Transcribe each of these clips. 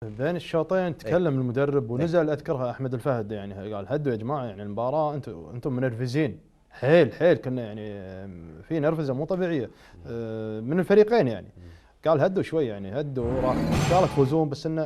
بين الشوطين تكلم المدرب ونزل اذكرها احمد الفهد، يعني قال هدوا يا جماعه، يعني المباراه انتم منرفزين حيل حيل، كنا يعني في نرفزه مو طبيعيه من الفريقين يعني. قال هدوا شوي، يعني هدوا، راح ان شاء الله تفوزون، بس انه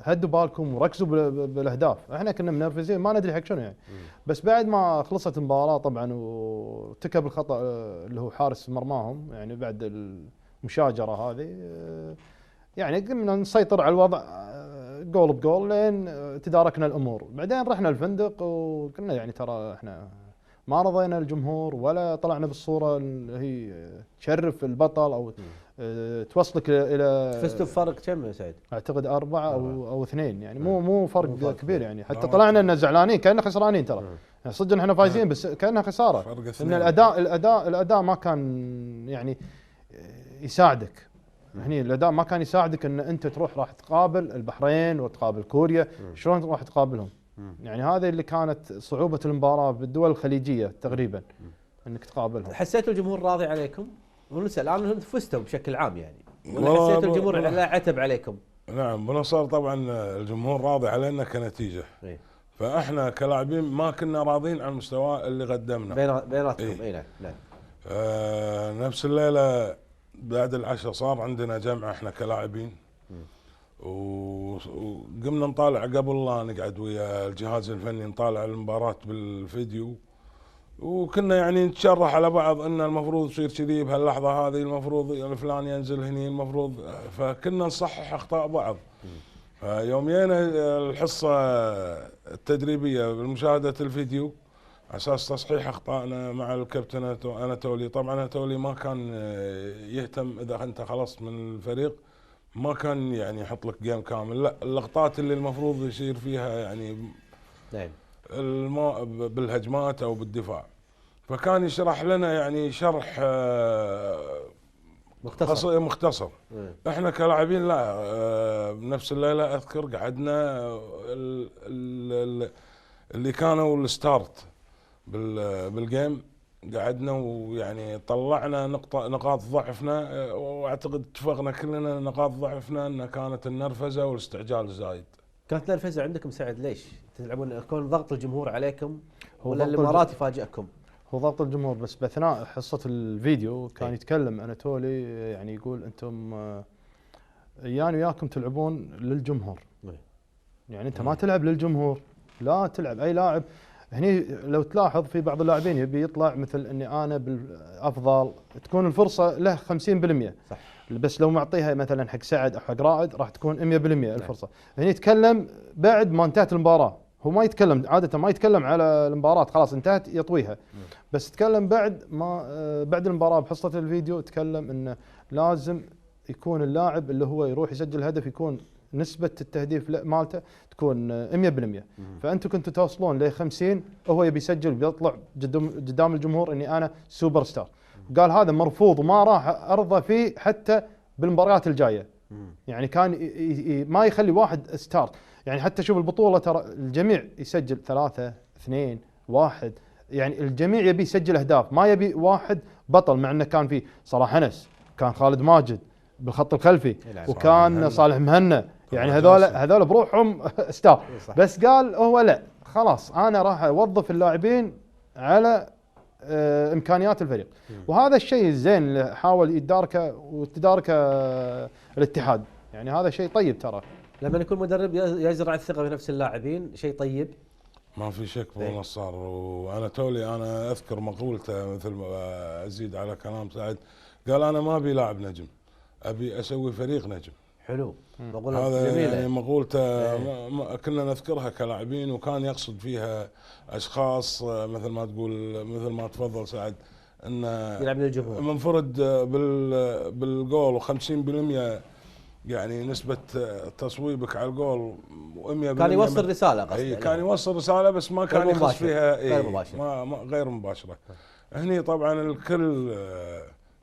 هدوا بالكم وركزوا بالاهداف. احنا كنا منرفزين ما ندري حق شنو يعني. بس بعد ما خلصت المباراه طبعا وارتكب الخطا اللي هو حارس مرماهم، يعني بعد المشاجره هذه يعني قمنا نسيطر على الوضع جول بجول لين تداركنا الامور. بعدين رحنا الفندق وقلنا يعني ترى احنا ما رضينا الجمهور ولا طلعنا بالصوره اللي هي تشرف البطل او توصلك الى. فزتوا بفرق كم يا سعيد؟ اعتقد 4 او 2، يعني مو فرق كبير يعني. حتى لا، طلعنا ان زعلانين كأننا خسرانين ترى. يعني صدق احنا فايزين بس كأنها خساره، فرق ان اثنين. الاداء ما كان يعني يساعدك. هني الاداء ما كان يساعدك ان انت تروح راح تقابل البحرين وتقابل كوريا، شلون راح تقابلهم؟ يعني هذه اللي كانت صعوبه المباراه بالدول الخليجيه تقريبا، انك تقابلهم. حسيتوا الجمهور راضي عليكم؟ ونسال الان انتم فزتوا بشكل عام يعني، ولا والله حسيتوا الجمهور لا عتب عليكم؟ نعم، بنصر طبعا الجمهور راضي علينا كنتيجه. إيه؟ فاحنا كلاعبين ما كنا راضين عن المستوى اللي قدمنا بيناتكم. إيه؟ اي نعم نعم. نفس الليله بعد العشاء صار عندنا جمعه احنا كلاعبين، وقمنا نطالع قبل لا نقعد ويا الجهاز الفني نطالع المباراه بالفيديو، وكنا يعني نتشرح على بعض ان المفروض يصير كذي بهاللحظه هذه، المفروض الفلان ينزل هني، المفروض. فكنا نصحح اخطاء بعض. يوم جينا الحصه التدريبيه بمشاهده الفيديو على اساس تصحيح اخطائنا مع الكابتن اناتولي. طبعا اناتولي ما كان يهتم اذا انت خلصت من الفريق، ما كان يعني يحط لك جيم كامل، لا اللقطات اللي المفروض يصير فيها يعني نعم بالهجمات او بالدفاع. فكان يشرح لنا يعني شرح مختصر. احنا كلاعبين لا، بنفس الليله اذكر قعدنا اللي كانوا الستارت بالجيم، قعدنا ويعني طلعنا نقاط ضعفنا، واعتقد اتفقنا كلنا نقاط ضعفنا ان كانت النرفزه والاستعجال الزايد. كانت نرفزه عندكم سعد؟ ليش تلعبون كون ضغط الجمهور عليكم هو ولا الامارات يفاجئكم؟ هو ضغط الجمهور، بس باثناء حصه الفيديو كان يتكلم اناتولي، يعني يقول انتم يعني وياكم تلعبون للجمهور، يعني انت ما تلعب للجمهور، لا تلعب اي لاعب. هني لو تلاحظ في بعض اللاعبين يبي يطلع مثل اني انا بالافضل، تكون الفرصه له 50%. صح. بس لو معطيها مثلا حق سعد او حق رائد راح تكون 100% الفرصه. هني يتكلم بعد ما انتهت المباراه، هو ما يتكلم عاده، ما يتكلم على المباراه خلاص انتهت يطويها، بس تكلم بعد ما بعد المباراه بحصه الفيديو، تكلم انه لازم يكون اللاعب اللي هو يروح يسجل هدف يكون نسبة التهديف مالته تكون 100%. فأنتم كنتوا توصلون ل 50، هو يبي يسجل بيطلع قدام الجمهور إني أنا سوبر ستار. قال هذا مرفوض وما راح أرضى فيه حتى بالمباريات الجاية. يعني كان ما يخلي واحد ستار. يعني حتى شوف البطولة ترى الجميع يسجل 3 2 1، يعني الجميع يبي يسجل أهداف، ما يبي واحد بطل. مع أنه كان في صلاح أنس، كان خالد ماجد بالخط الخلفي، وكان صالح مهنا، يعني هذول بروحهم ستار. بس قال هو لا خلاص انا راح اوظف اللاعبين على امكانيات الفريق. وهذا الشيء الزين اللي حاول يتداركه وتداركه الاتحاد، يعني هذا شيء طيب ترى. لما يكون مدرب يزرع الثقه في نفس اللاعبين شيء طيب، ما في شك ابو نصار. واناتولي انا اذكر مقولته، مثل ما ازيد على كلام سعد، قال انا ما ابي لاعب نجم، ابي اسوي فريق نجم. حلو، هذا جميلة. يعني مقولته كنا نذكرها كلاعبين، وكان يقصد فيها اشخاص مثل ما تقول، مثل ما تفضل سعد، انه يلعب للجمهور، منفرد بالجول و50%، يعني نسبة تصويبك على الجول 100%. كان يوصل رسالة قصدي. كان يوصل رسالة بس ما كان يخص فيها غير مباشرة. ما غير مباشرة. هني طبعا الكل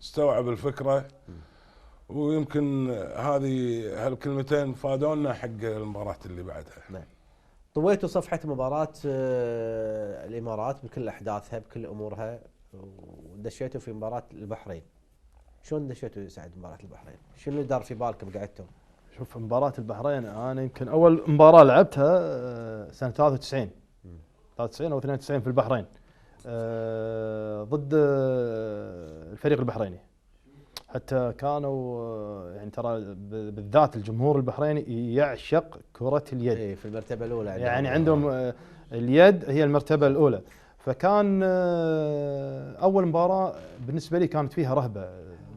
استوعب الفكرة، ويمكن هذه هالكلمتين فادونا حق المباراة اللي بعدها. نعم. طويتوا صفحة مباراة الإمارات بكل أحداثها بكل أمورها، ودشيتوا في مباراة البحرين. شلون دشيتوا سعد مباراة البحرين؟ شنو اللي دار في بالكم قعدتوا؟ شوف مباراة البحرين انا يمكن اول مباراة لعبتها سنة 93 93 او 92 في البحرين ضد الفريق البحريني. حتى كانوا يعني ترى بالذات الجمهور البحريني يعشق كرة اليد. اي في المرتبة الأولى يعني عندهم اليد هي المرتبة الأولى. فكان أول مباراة بالنسبة لي كانت فيها رهبة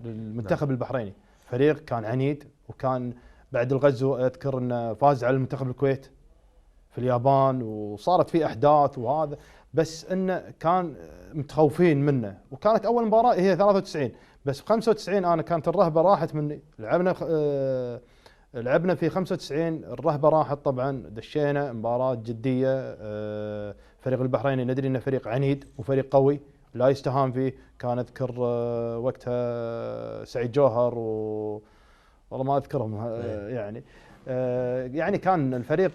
للمنتخب البحريني. فريق كان عنيد، وكان بعد الغزو أذكر أنه فاز على المنتخب الكويت في اليابان، وصارت فيه أحداث وهذا، بس أنه كان متخوفين منه. وكانت أول مباراة هي 93، بس في 95 أنا كانت الرهبة راحت مني. لعبنا في 95 الرهبة راحت طبعا. دشينا مباراة جدية. فريق البحريني ندري انه فريق عنيد وفريق قوي لا يستهان فيه. كان اذكر وقتها سعيد جوهر والله ما اذكرهم يعني. يعني كان الفريق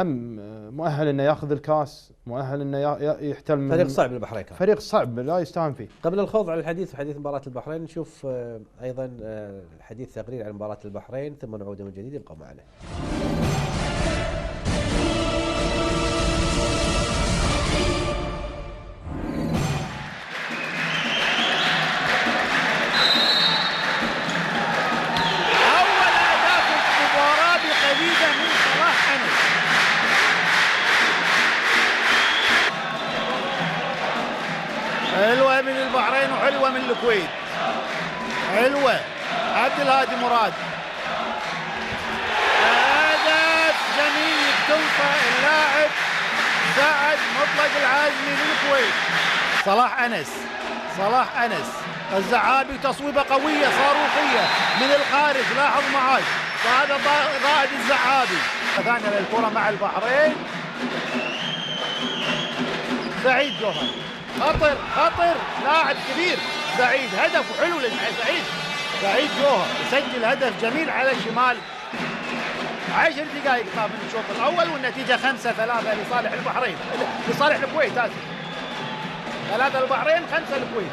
هم مؤهل انه ياخذ الكاس، مؤهل انه يحتل من فريق صعب البحرين كان. فريق صعب لا يستهان فيه. قبل الخوض على الحديث في حديث مباراة البحرين نشوف ايضا الحديث تقرير عن مباراة البحرين، ثم نعود من جديد. ابقوا معنا. حلوة من البحرين وحلوة من الكويت. حلوة عبد الهادي مراد، هدف جميل تنفى اللاعب سعد مطلق العازمي من الكويت. صلاح أنس الزعابي، تصويبة قوية صاروخية من الخارج. لاحظ معاي هذا ضائد الزعابي. ثانية للكرة مع البحرين. سعيد جوهر خطر لاعب كبير. سعيد هدف حلو سعيد جوهر يسجل هدف جميل على الشمال. 10 دقائق طاف من الشوط الاول والنتيجه 5-3 لصالح البحرين، لصالح الكويت. 3 البحرين 5 الكويت.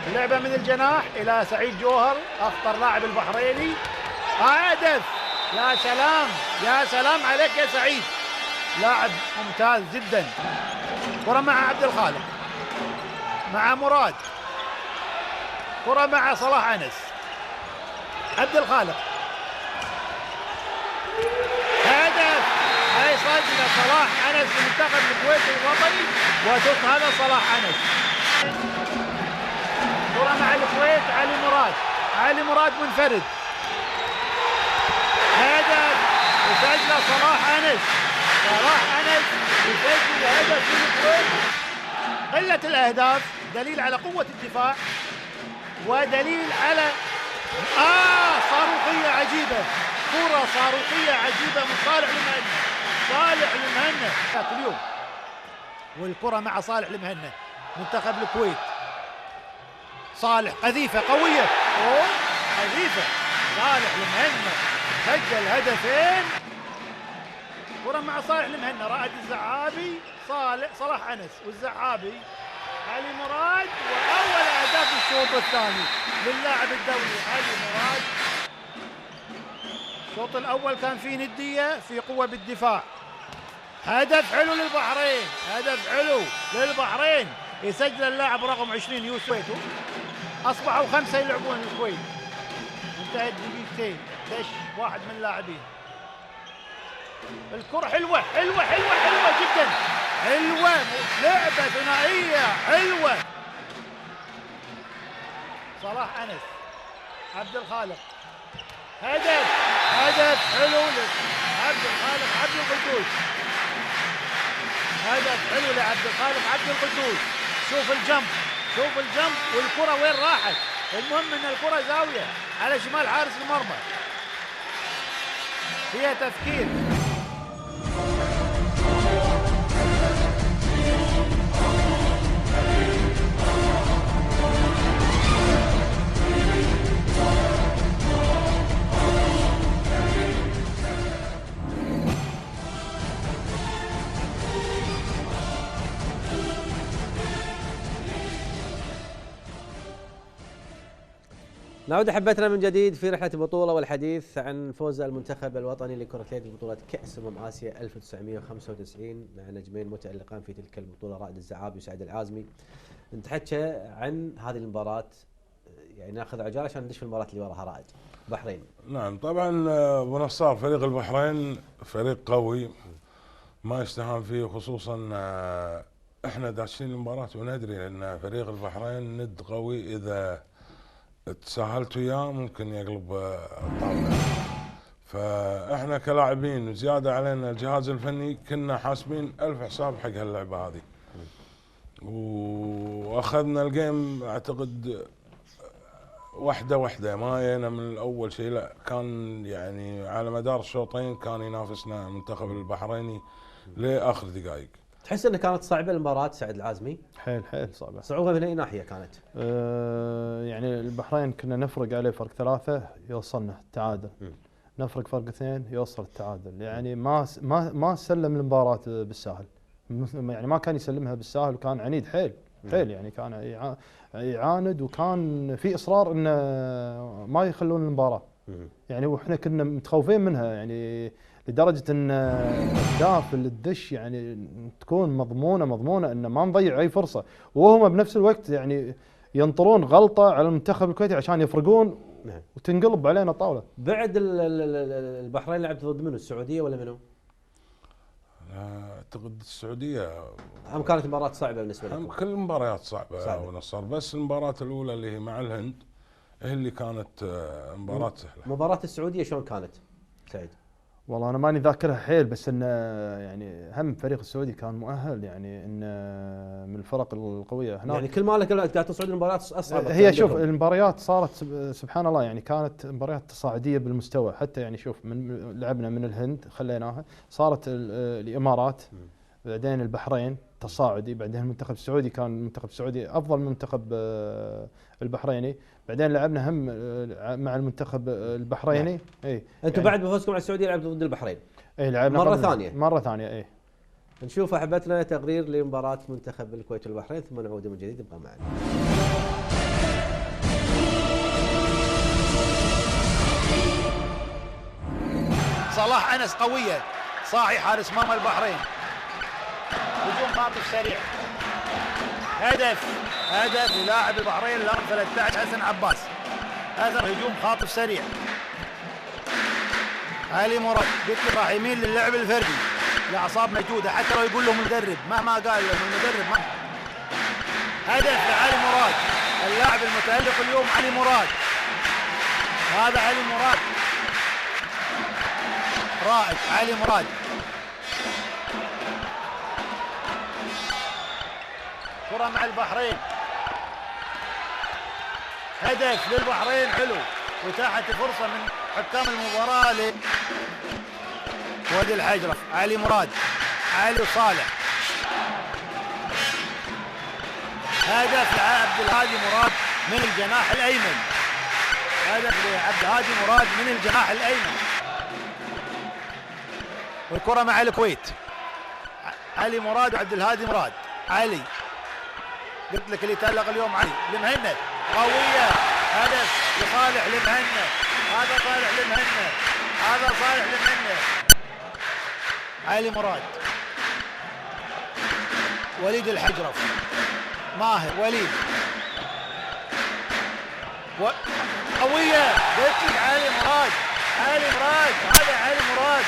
اللعبه من الجناح الى سعيد جوهر، اخطر لاعب البحريني. هدف! يا سلام عليك يا سعيد، لاعب ممتاز جدا. كرة مع عبد الخالق، مع مراد، كرة مع صلاح أنس. عبد الخالق هدف! هاي صاجلة صلاح أنس منتخب الكويت الوطني، وشوف هذا صلاح أنس. كرة مع الكويت، علي مراد منفرد. هدف! وسجل صلاح أنس يسجل هدف في الكويت. قلة الأهداف دليل على قوة الدفاع، ودليل على صاروخية عجيبة، كرة صاروخية عجيبة من صالح المهنا اليوم. والكرة مع صالح المهنا منتخب الكويت. صالح قذيفة قوية، قذيفة. صالح المهنا سجل هدفين. كرة مع صالح المهنا، رائد الزعابي، صلاح أنس والزعابي، علي مراد. وأول أهداف الشوط الثاني للاعب الدولي علي مراد. الشوط الأول كان فيه ندية، في قوة بالدفاع. هدف حلو للبحرين، يسجل اللاعب رقم 20 يوسف. أصبحوا 5 يلعبون الكويت. انتهت دقيقتين، دش واحد من اللاعبين. الكرة حلوة جدا، لعبة ثنائية حلوة. صلاح أنس، عبد الخالق، هدف حلو لعبد الخالق عبد القدوس. هدف حلو لعبد الخالق عبد القدوس. شوف الجمب والكرة وين راحت. المهم ان الكرة زاوية على شمال حارس المرمى، فيها تفكير. نعود احبتنا من جديد في رحله البطوله والحديث عن فوز المنتخب الوطني لكره اليد ببطوله كاس اسيا 1995 مع نجمين متالقان في تلك البطوله رائد الزعابي وسعد العازمي. نتحكى عن هذه المباراه، يعني ناخذ عجاله عشان ندش في المباراه اللي وراها. رائد بحرين. نعم طبعا ابو نصار فريق البحرين فريق قوي ما يستهان فيه، خصوصا احنا داشين المباراه وندري ان فريق البحرين ند قوي، اذا تساهلت وياه ممكن يقلب الطاوله. فاحنا كلاعبين وزياده علينا الجهاز الفني كنا حاسبين 1000 حساب حق هاللعبه هذه، واخذنا الجيم اعتقد واحده ما جينا من الاول شيء، لا كان يعني على مدار الشوطين كان ينافسنا المنتخب البحريني لاخر دقائق. تحس انها كانت صعبه المباراه سعد العازمي؟ حيل صعبه. صعوبه من اي ناحيه كانت؟ يعني البحرين كنا نفرق عليه فرق 3 يوصلنا التعادل، نفرق فرق 2 يوصل التعادل، يعني ما سلم المباراه بالساهل، يعني ما كان يسلمها بالساهل، وكان عنيد حيل يعني كان يعاند، وكان في اصرار انه ما يخلون المباراه. يعني واحنا كنا متخوفين منها، يعني لدرجه ان اهداف الدش يعني تكون مضمونه ان ما نضيع اي فرصه، وهم بنفس الوقت يعني ينطرون غلطه على المنتخب الكويتي عشان يفرقون وتنقلب علينا الطاوله. بعد البحرين لعبت ضد منو؟ السعوديه ولا منو؟ اعتقد السعوديه. هم كانت مباراه صعبه بالنسبه لكم؟ كل المباريات صعبه ونصر، بس المباراه الاولى اللي هي مع الهند هي اللي كانت مباراه سهله. مباراه السعوديه شلون كانت سعيد؟ والله انا ماني ذاكرها حيل، بس انه يعني هم فريق السعودي كان مؤهل، يعني انه من الفرق القويه هناك. يعني كل ما لك قاعد تصعد المباريات اصعب. هي شوف المباريات صارت سبحان الله، يعني كانت مباريات تصاعديه بالمستوى، حتى يعني شوف من لعبنا من الهند خليناها، صارت الامارات، بعدين البحرين تصاعدي، بعدين المنتخب السعودي كان المنتخب السعودي افضل من المنتخب البحريني، بعدين لعبنا هم مع المنتخب البحريني. نعم. اي انتم بعد بفوزكم على السعوديه لعبتوا ضد البحرين. اي لعبنا مره ثانيه. اي نشوف احبتنا تقرير لمباراه منتخب الكويت والبحرين ثم نعود من جديد. ابقى معنا. صلاح انس قويه، صاحي حارس مرمى البحرين، هجوم خاطف سريع، هدف للاعب البحرين رقم 13 حسن عباس، هذا هجوم خاطف سريع. علي مراد قلت لك راح يميل للعب الفردي، الاعصاب موجوده حتى لو يقول لهم المدرب، مهما قال لهم المدرب ما. هدف لعلي مراد، اللاعب المتألق اليوم علي مراد، هذا علي مراد رائد. علي مراد كرة مع البحرين، هدف للبحرين حلو، وتاحت فرصة من حكام المباراة لوادي الحجرة. علي مراد، علي صالح، هدف لعبد الهادي مراد من الجناح الأيمن، هدف لعبد الهادي مراد من الجناح الأيمن. والكرة مع الكويت، علي مراد وعبد الهادي مراد. علي قلت لك اللي تألق اليوم علي. لمهنة قوية، هدف لصالح لمهنة، هذا صالح لمهنة، هذا صالح لمهنة. علي مراد، وليد الحجرف، ماهر وليد، قوية قلت لك علي مراد، علي مراد، هذا علي مراد.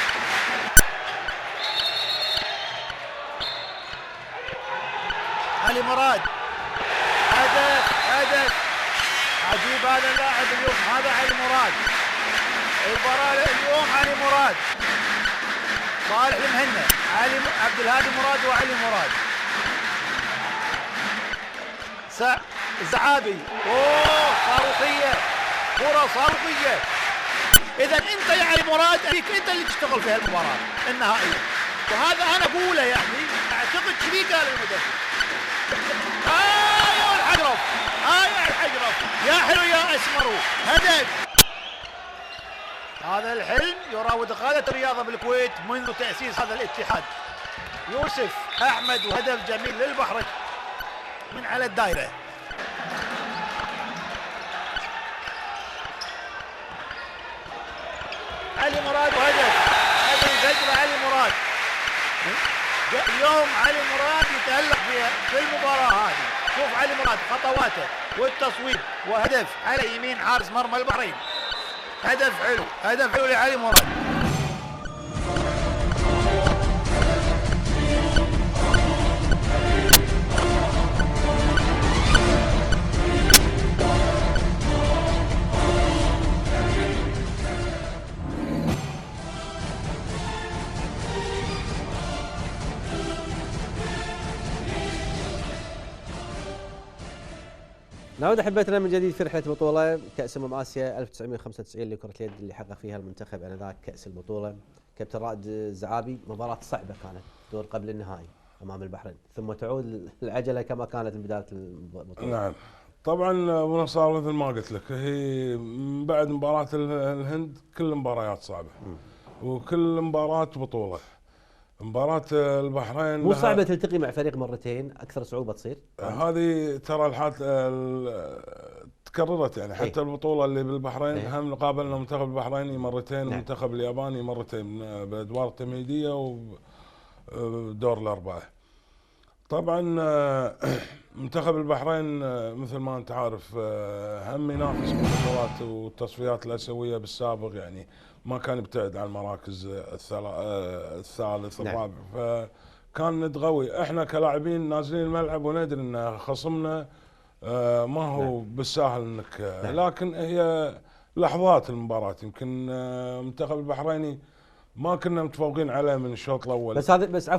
علي مراد، هدف عجيب هذا اللاعب اليوم، هذا علي مراد. المباراة اليوم علي مراد، صالح المهنة، علي عبد الهادي مراد وعلي مراد. الزعابي، اوه صاروخية، كرة صاروخية. إذا أنت يا علي مراد أريك أنت اللي تشتغل في هالمباراة النهائية، وهذا أنا أقوله، يعني أعتقد كذي قال المدرب. يا الحجرف، يا الحجرف، يا حلو يا اسمرو، هدف. هذا الحلم يراود قادة الرياضة بالكويت منذ تأسيس هذا الاتحاد. يوسف احمد، وهدف جميل للبحرين من على الدائرة. علي مراد وهدف يسجل علي مراد. اليوم علي مراد يتألق في المباراة هذه. شوف علي مراد خطواته والتصويب وهدف على يمين حارس مرمى البحرين. هدف حلو، هدف حلو لعلي مراد. نعود احبتنا من جديد في رحله بطوله كاس اسيا 1995 لكره اليد اللي حقق فيها المنتخب انذاك كاس البطوله. كابتن رائد الزعابي، مباراه صعبه كانت، دور قبل النهائي امام البحرين، ثم تعود العجله كما كانت من بدايه البطوله. نعم طبعا ابو نصار مثل ما قلت لك، هي من بعد مباراه الهند كل المباريات صعبه وكل مباراه بطوله. مباراة البحرين مو صعبة تلتقي مع فريق مرتين، أكثر صعوبة تصير؟ هذه ترى الحال تكررت يعني، حتى البطولة اللي بالبحرين هم قابلنا منتخب البحريني مرتين والمنتخب الياباني مرتين بأدوار التمهيدية ودور الأربعة. طبعا منتخب البحرين مثل ما أنت عارف هم ينافس بالبطولات والتصفيات الآسيوية بالسابق، يعني ما كان يبتعد عن المراكز الثالث الرابع، فكان ندغوي. احنا كلاعبين نازلين الملعب وندري ان خصمنا ما هو بالساهل انك لكن هي لحظات المباراة. يمكن المنتخب البحريني ما كنا متفوقين عليه من الشوط الاول، بس